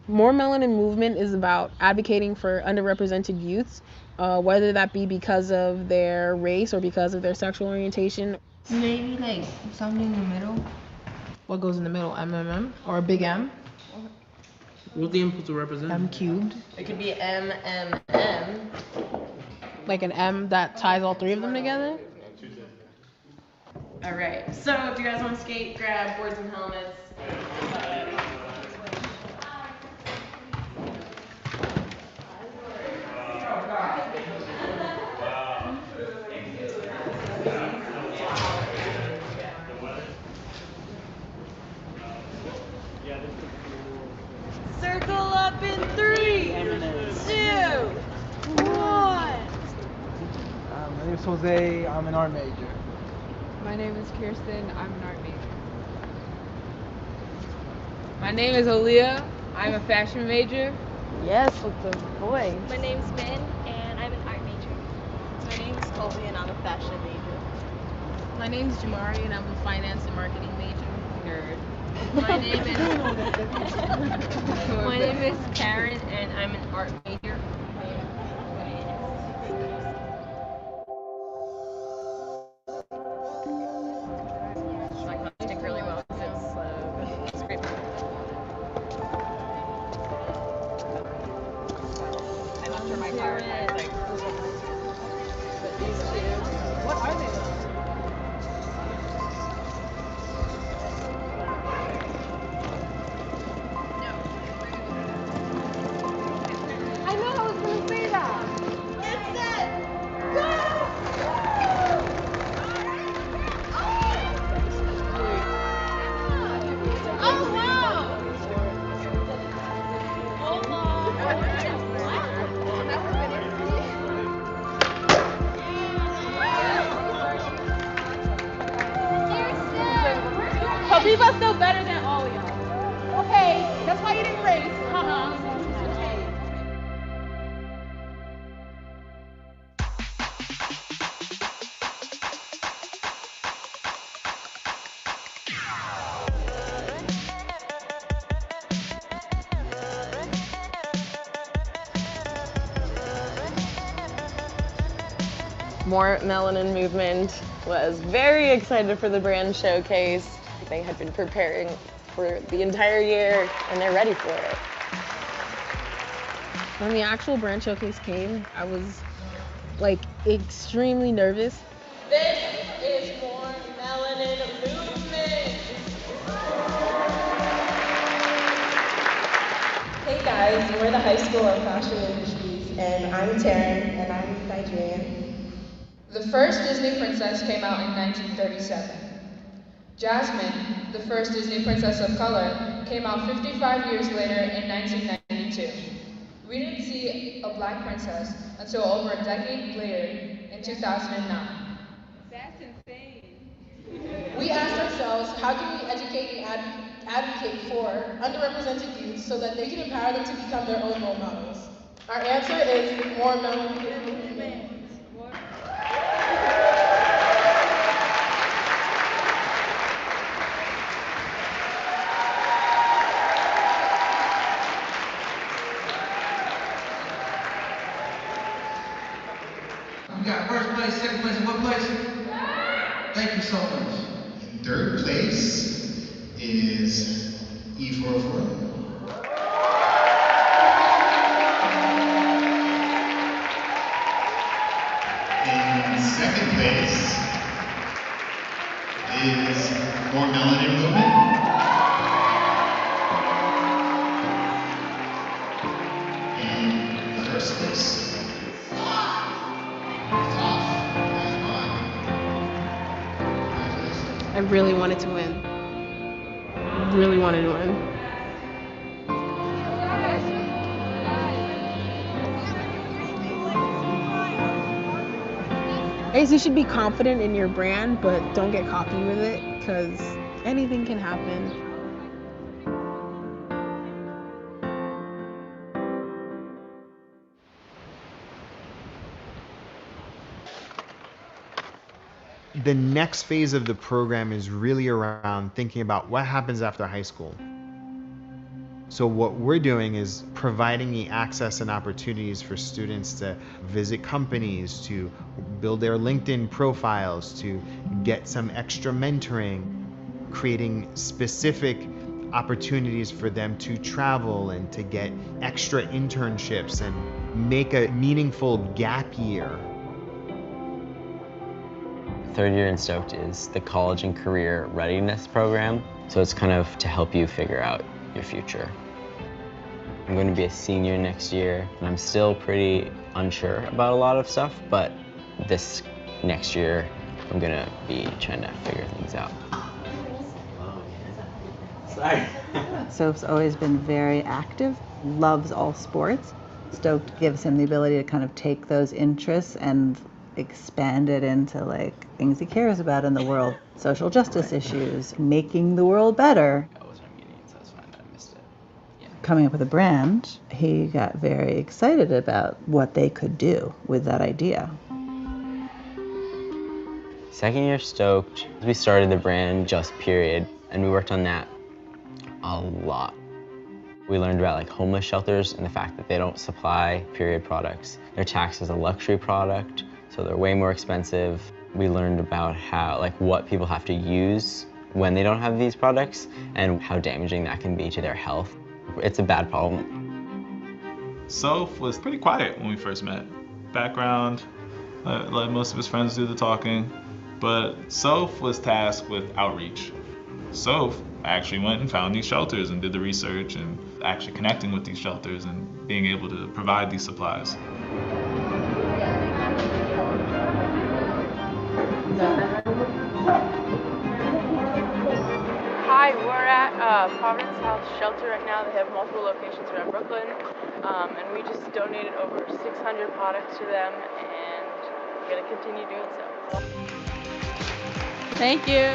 More Melanin Movement is about advocating for underrepresented youths, whether that be because of their race or because of their sexual orientation. Maybe like something in the middle. What goes in the middle? MMM or a big M? What's the M supposed to represent? M cubed. It could be MMM. Like an M that ties all three of them together? All right. So if you guys want to skate, grab boards and helmets. Circle up in 3, 2, 1. My name is Jose. I'm an art major. My name is Kirsten. I'm an art major. My name is Aaliyah. I'm a fashion major. Yes, with the voice. My name's Min, and I'm an art major. My name's Colby, and I'm a fashion major. My name's Jamari, and I'm a finance and marketing major. Nerd. My name is Karen, and I'm an art major. Stick really well because it's great. I'm after my car. What are they? Viva's still better than all of y'all. Okay, that's why you didn't race. More Melanin Movement was very excited for the brand showcase. They had been preparing for the entire year and they're ready for it. When the actual brand showcase came, I was like extremely nervous. This is more Melanin Movement. Hey guys, we're the High School of Fashion Industries, and I'm Taryn, and I'm Nigerian. The first Disney princess came out in 1937. Jasmine, the first Disney princess of color, came out 55 years later in 1992. see a black princess until over a decade later in 2009. That's insane. We asked ourselves, how can we educate and advocate for underrepresented youth so that they can empower them to become their own role models? Our answer is more melanin movement. We got first place, second place, and what place? Thank you so much. In third place is E404. In second place is More Melanin Movement. And first place. I really wanted to win. Really wanted to win. I guess you should be confident in your brand, but don't get cocky with it, because anything can happen. The next phase of the program is really around thinking about what happens after high school. So what we're doing is providing the access and opportunities for students to visit companies, to build their LinkedIn profiles, to get some extra mentoring, creating specific opportunities for them to travel and to get extra internships and make a meaningful gap year. Third year in Stoked is the College and Career Readiness program. So it's kind of to help you figure out your future. I'm going to be a senior next year, and I'm still pretty unsure about a lot of stuff, but this next year, I'm going to be trying to figure things out. Sorry. Soph's always been very active, loves all sports. Stoked gives him the ability to kind of take those interests and expand it into like things he cares about in the world, social justice issues, making the world better. Coming up with a brand, he got very excited about what they could do with that idea. Second year Stoked, we started the brand Just Period, and we worked on that a lot. We learned about like homeless shelters and the fact that they don't supply period products. They're taxed as a luxury product, so they're way more expensive. We learned about how, like, what people have to use when they don't have these products and how damaging that can be to their health. It's a bad problem. Soph was pretty quiet when we first met. Background, let most of his friends do the talking, but Soph was tasked with outreach. Soph actually went and found these shelters and did the research and actually connecting with these shelters and being able to provide these supplies. Hi, we're at Providence House Shelter right now. They have multiple locations around Brooklyn, and we just donated over 600 products to them, and we're going to continue doing so. Thank you.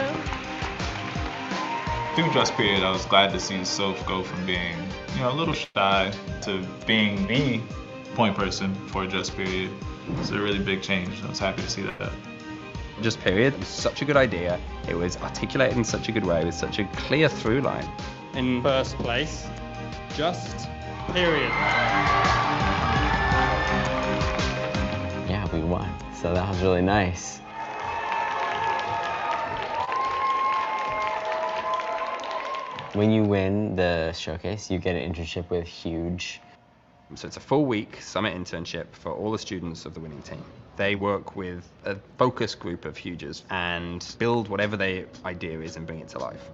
Through Just Period, I was glad to see Soph go from being, a little shy to being the point person for Just Period. It's a really big change. I was happy to see that. Just Period was such a good idea. It was articulated in such a good way with such a clear through line. In first place, Just Period. Yeah, we won, so that was really nice. When you win the showcase, you get an internship with Huge. So it's a full week summer internship for all the students of the winning team. They work with a focus group of Huges and build whatever their idea is and bring it to life.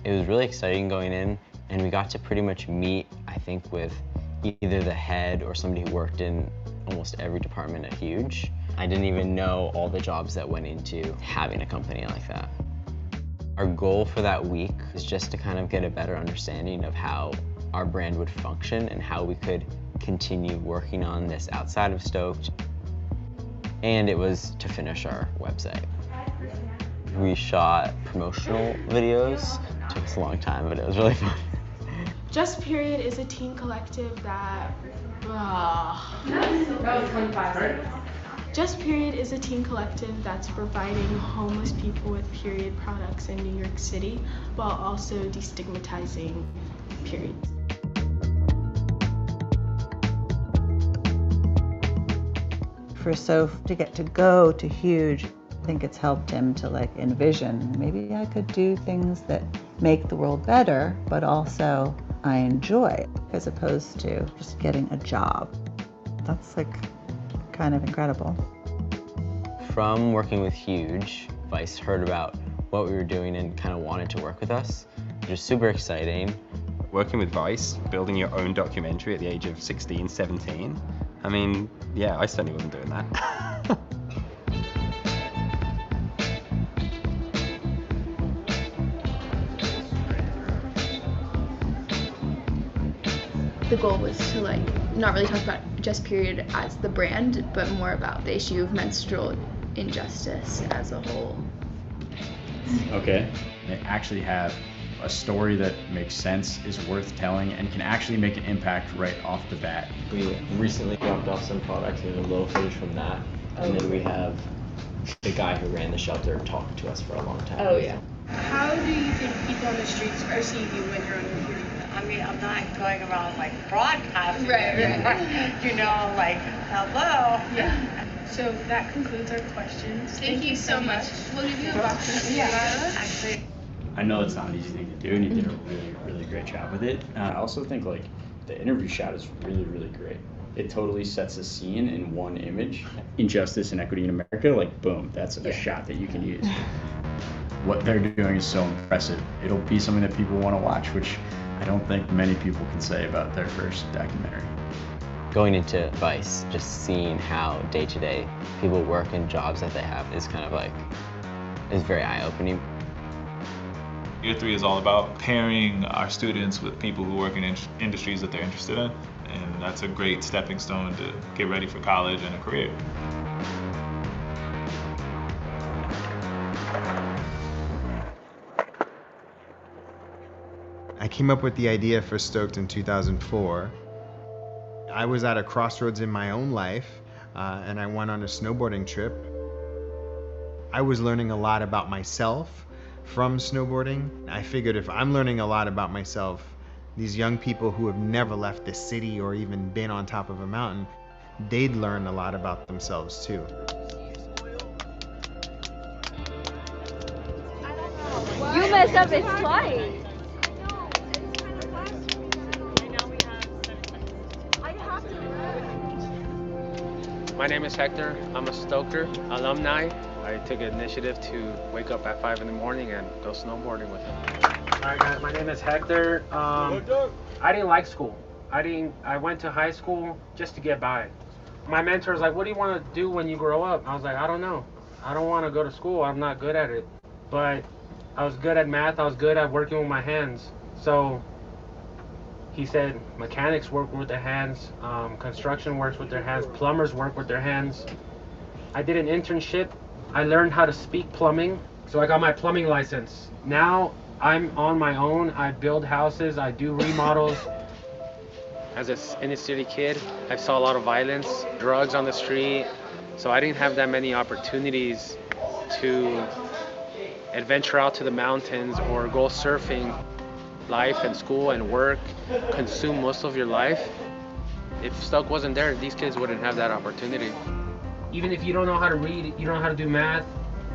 It was really exciting going in, and we got to pretty much meet, I think, with either the head or somebody who worked in almost every department at Huge. I didn't even know all the jobs that went into having a company like that. Our goal for that week was just to kind of get a better understanding of how our brand would function and how we could continue working on this outside of Stoked, and it was to finish our website. We shot promotional videos. It took us a long time, but it was really fun. Just Period is a teen collective that Just Period is a teen collective that's providing homeless people with period products in New York City while also destigmatizing periods. For Soph to get to go to Huge, I think it's helped him to like envision, maybe I could do things that make the world better, but also I enjoy, as opposed to just getting a job. That's like kind of incredible. From working with Huge, Vice heard about what we were doing and kind of wanted to work with us, which was super exciting. Working with Vice, building your own documentary at the age of 16, 17. I mean, yeah, I certainly wasn't doing that. The goal was to like not really talk about Just Period as the brand, but more about the issue of menstrual injustice as a whole. Okay. They actually have a story that makes sense, is worth telling, and can actually make an impact right off the bat. We recently dropped off some products and a little footage from that, and then we have the guy who ran the shelter talk to us for a long time. Oh yeah. How do you think people on the streets perceive you when you're on your period? I mean, I'm not going around like broadcasting. Right. You know, like, hello. Yeah. So that concludes our questions. Thank you so much. We'll give you a box. Yeah. Actually. I know it's not an easy thing to do, and you did a really, really great job with it. I also think like the interview shot is really, really great. It totally sets a scene in one image. Injustice and equity in America, like boom, that's a shot that you can use. What they're doing is so impressive. It'll be something that people want to watch, which I don't think many people can say about their first documentary. Going into Vice, just seeing how day-to-day people work and jobs that they have is kind of like, is very eye-opening. Year 3 is all about pairing our students with people who work in industries that they're interested in, and that's a great stepping stone to get ready for college and a career. I came up with the idea for Stoked in 2004. I was at a crossroads in my own life, and I went on a snowboarding trip. I was learning a lot about myself from snowboarding. I figured if I'm learning a lot about myself, these young people who have never left the city or even been on top of a mountain, they'd learn a lot about themselves too. You messed up it twice. My name is Hector. I'm a Stoker alumni. I took initiative to wake up at 5 in the morning and go snowboarding with him. Alright guys, my name is Hector. I didn't like school. I went to high school just to get by. My mentor was like, what do you want to do when you grow up? I was like, I don't know. I don't want to go to school. I'm not good at it. But I was good at math. I was good at working with my hands. So he said mechanics work with their hands, construction works with their hands, plumbers work with their hands. I did an internship. I learned how to speak plumbing, so I got my plumbing license. Now I'm on my own. I build houses, I do remodels. As an inner city kid, I saw a lot of violence, drugs on the street, so I didn't have that many opportunities to adventure out to the mountains or go surfing. Life and school and work consume most of your life. If Stoke wasn't there, these kids wouldn't have that opportunity. Even if you don't know how to read, you don't know how to do math,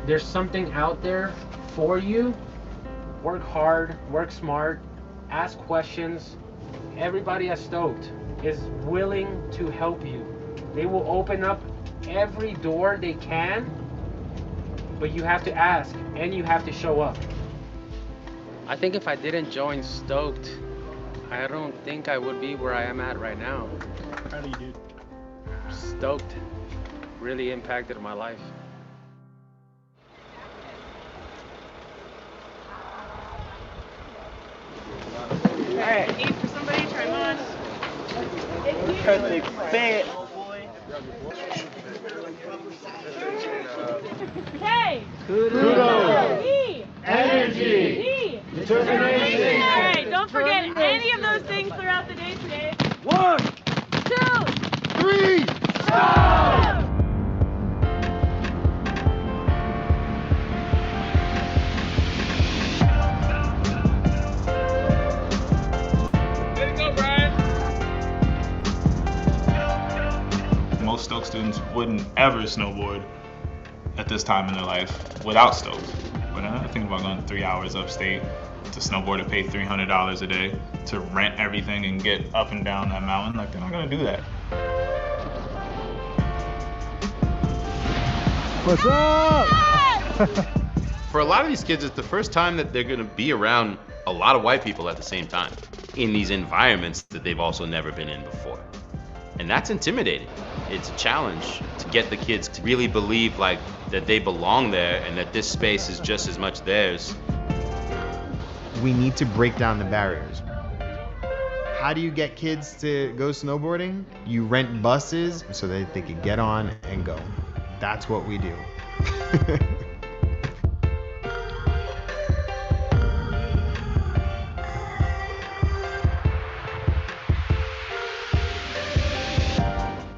there's something out there for you. Work hard, work smart, ask questions. Everybody at Stoked is willing to help you. They will open up every door they can, but you have to ask and you have to show up. I think if I didn't join Stoked, I don't think I would be where I am at right now. How do you do? Stoked really impacted my life. Alright, need for somebody, try them on. Perfect fit. K. Kudos. E. Energy. D. Determination. All right, don't forget any of those things throughout the day today. 1, 2, 3, stop! Most Stoke students wouldn't ever snowboard at this time in their life without Stoke. But I'm thinking about going 3 hours upstate to snowboard and pay $300 a day to rent everything and get up and down that mountain. Like, they're not gonna do that. What's up? For a lot of these kids, it's the first time that they're gonna be around a lot of white people at the same time in these environments that they've also never been in before. And that's intimidating. It's a challenge to get the kids to really believe like that they belong there and that this space is just as much theirs. We need to break down the barriers. How do you get kids to go snowboarding? You rent buses so that they can get on and go. That's what we do.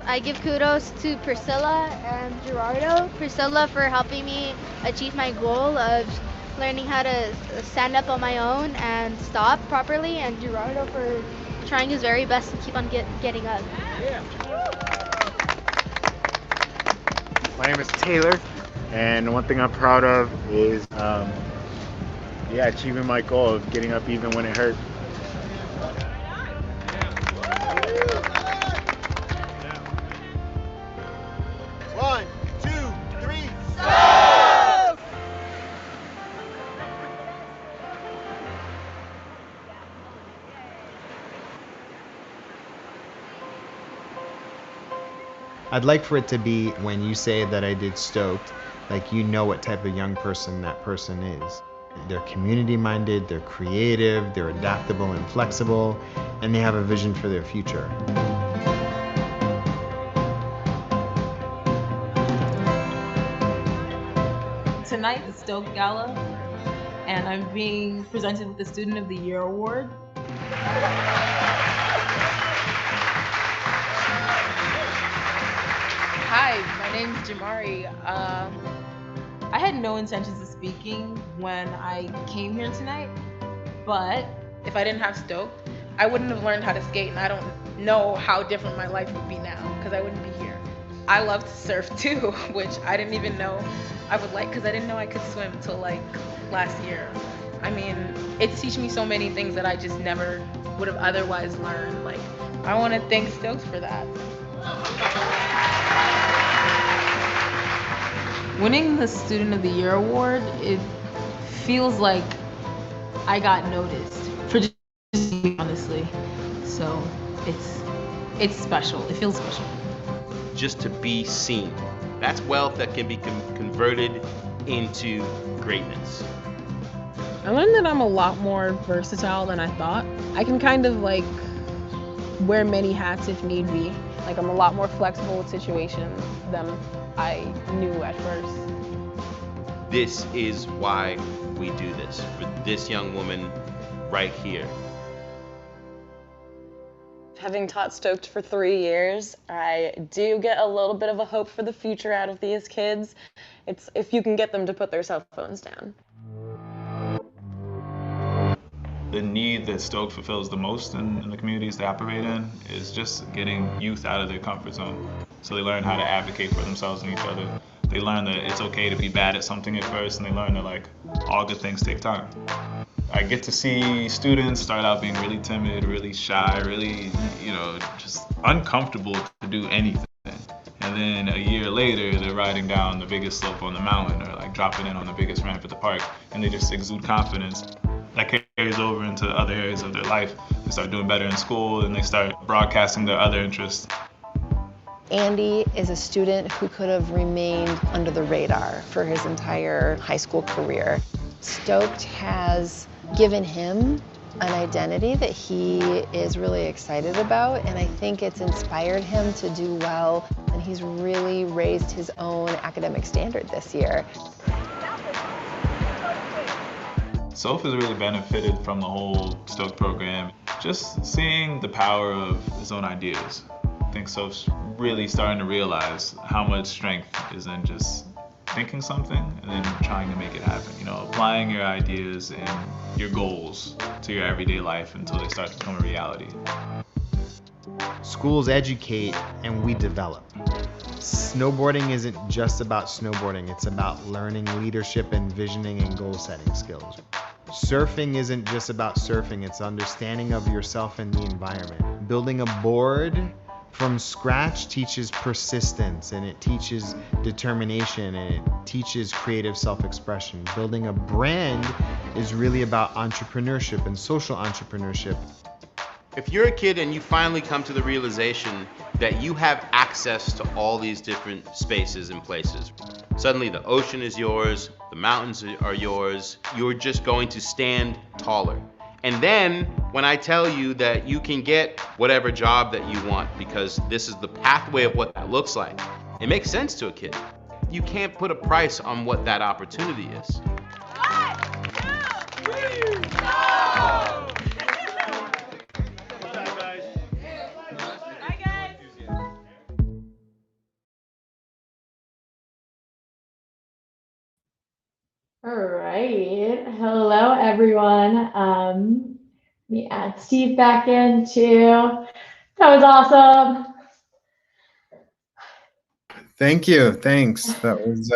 I give kudos to Priscilla and Gerardo. Priscilla for helping me achieve my goal of learning how to stand up on my own and stop properly, and Gerardo for trying his very best to keep on getting up. My name is Taylor, and one thing I'm proud of is achieving my goal of getting up even when it hurt. I'd like for it to be when you say that I did Stoked, like you know what type of young person that person is. They're community minded, they're creative, they're adaptable and flexible, and they have a vision for their future. Tonight, the Stoked Gala, and I'm being presented with the Student of the Year Award. Hi, my name's Jamari. I had no intentions of speaking when I came here tonight, but if I didn't have Stoked, I wouldn't have learned how to skate, and I don't know how different my life would be now, because I wouldn't be here. I love to surf too, which I didn't even know I would like, because I didn't know I could swim until like last year. I mean, it's teaching me so many things that I just never would have otherwise learned. Like, I want to thank Stoked for that. Winning the Student of the Year award, it feels like I got noticed for just me, honestly. So it's special. It feels special. Just to be seen. That's wealth that can be converted into greatness. I learned that I'm a lot more versatile than I thought. I can kind of like wear many hats if need be. Like, I'm a lot more flexible with situations than I knew at first. This is why we do this, for this young woman right here. Having taught Stoked for 3 years, I do get a little bit of a hope for the future out of these kids. It's if you can get them to put their cell phones down. The need that Stoked fulfills the most in the communities they operate in is just getting youth out of their comfort zone. So they learn how to advocate for themselves and each other. They learn that it's okay to be bad at something at first, and they learn that like all good things take time. I get to see students start out being really timid, really shy, really, just uncomfortable to do anything. And then a year later, they're riding down the biggest slope on the mountain or like dropping in on the biggest ramp at the park, and they just exude confidence. That carries over into other areas of their life. They start doing better in school, and they start broadcasting their other interests. Andy is a student who could have remained under the radar for his entire high school career. Stoked has given him an identity that he is really excited about, and I think it's inspired him to do well, and he's really raised his own academic standard this year. Soph has really benefited from the whole Stoke program, just seeing the power of his own ideas. I think Soph's really starting to realize how much strength is in just thinking something and then trying to make it happen. You know, applying your ideas and your goals to your everyday life until they start to become a reality. Schools educate and we develop. Snowboarding isn't just about snowboarding, it's about learning leadership and visioning and goal setting skills. Surfing isn't just about surfing, it's understanding of yourself and the environment. Building a board from scratch teaches persistence, and it teaches determination, and it teaches creative self-expression. Building a brand is really about entrepreneurship and social entrepreneurship. If you're a kid and you finally come to the realization that you have access to all these different spaces and places, suddenly the ocean is yours, the mountains are yours, you're just going to stand taller. And then when I tell you that you can get whatever job that you want because this is the pathway of what that looks like, it makes sense to a kid. You can't put a price on what that opportunity is. 1, 2, 3, go! All right. Hello, everyone. Let me add Steve back in too. That was awesome. Thank you. Thanks. That was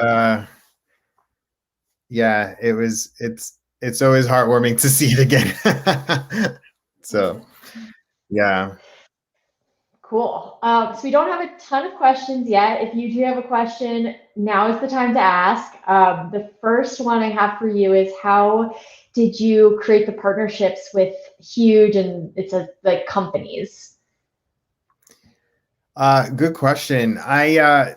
yeah, it's always heartwarming to see it again. So yeah. Cool. So we don't have a ton of questions yet. If you do have a question, now is the time to ask. The first one I have for you is, how did you create the partnerships with huge and like companies? Good question. I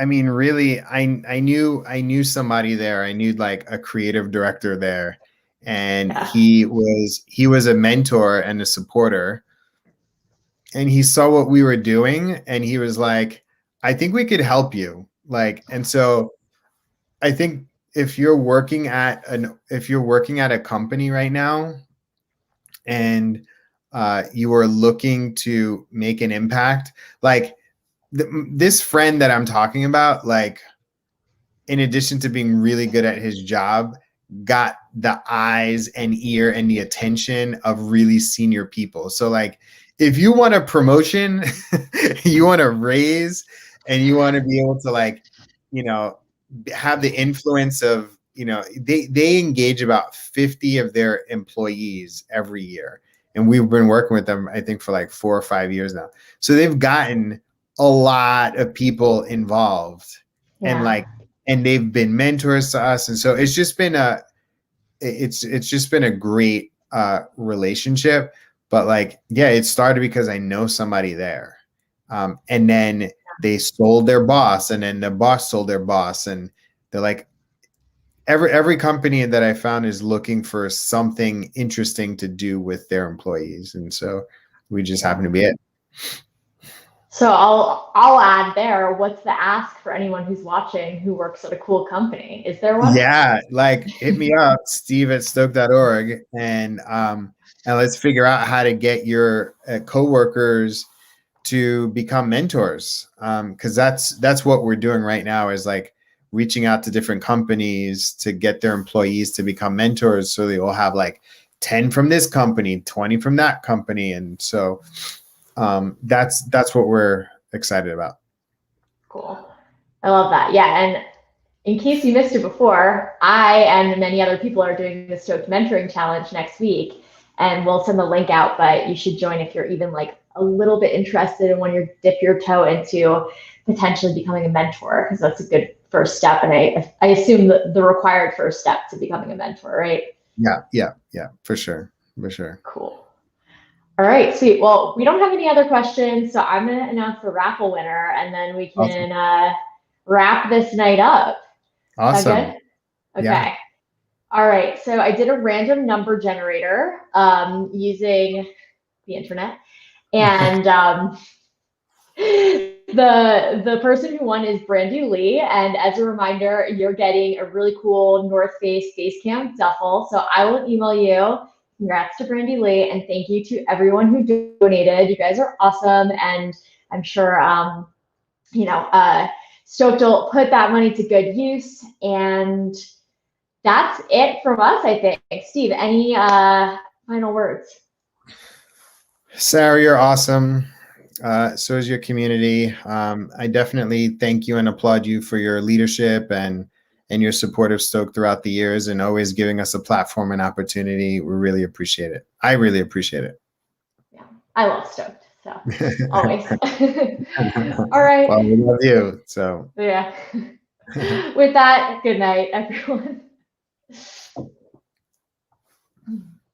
mean, really, I knew somebody there. I knew like a creative director there, and he was a mentor and a supporter. And he saw what we were doing, and he was like, I think we could help you. Like, and so I think if you're working at a company right now and you are looking to make an impact, like this friend that I'm talking about, like, in addition to being really good at his job, got the eyes and ear and the attention of really senior people. So like, if you want a promotion, you want a raise, and you want to be able to, like, you know, have the influence of, you know, they engage about 50 of their employees every year. And we've been working with them, I think, for like 4 or 5 years now. So they've gotten a lot of people involved, and they've been mentors to us. And so it's just been a great relationship. But like, yeah, it started because I know somebody there. And then they sold their boss, and then the boss sold their boss. And they're like, every company that I found is looking for something interesting to do with their employees. And so we just happen to be it. So I'll add there, what's the ask for anyone who's watching who works at a cool company? Is there one? Yeah, like hit me up, steve@stoke.org, and let's figure out how to get your coworkers to become mentors. Because that's what we're doing right now, is like reaching out to different companies to get their employees to become mentors. So they will have like 10 from this company, 20 from that company. And so that's what we're excited about. Cool. I love that. Yeah. And in case you missed it before, I and many other people are doing the Stoked Mentoring Challenge next week, and we'll send the link out, but you should join if you're even like a little bit interested and want to dip your toe into potentially becoming a mentor, because that's a good first step. And I assume the required first step to becoming a mentor, right? Yeah, for sure. Cool. All right, sweet. Well, we don't have any other questions, so I'm going to announce the raffle winner, and then we can wrap this night up. Awesome. Is that good? Okay. Yeah. All right, so I did a random number generator using the internet, and the person who won is Brandy Lee. And as a reminder, you're getting a really cool North Face Base Camp duffel. So I will email you. Congrats to Brandy Lee, and thank you to everyone who donated. You guys are awesome, and I'm sure Stoked will put that money to good use. And that's it from us, I think. Steve, any final words? Sarah, you're awesome. So is your community. I definitely thank you and applaud you for your leadership and your support of Stoked throughout the years, and always giving us a platform and opportunity. We really appreciate it. I really appreciate it. Yeah, I love Stoked, so always. All right. Well, we love you. So yeah. With that, good night, everyone.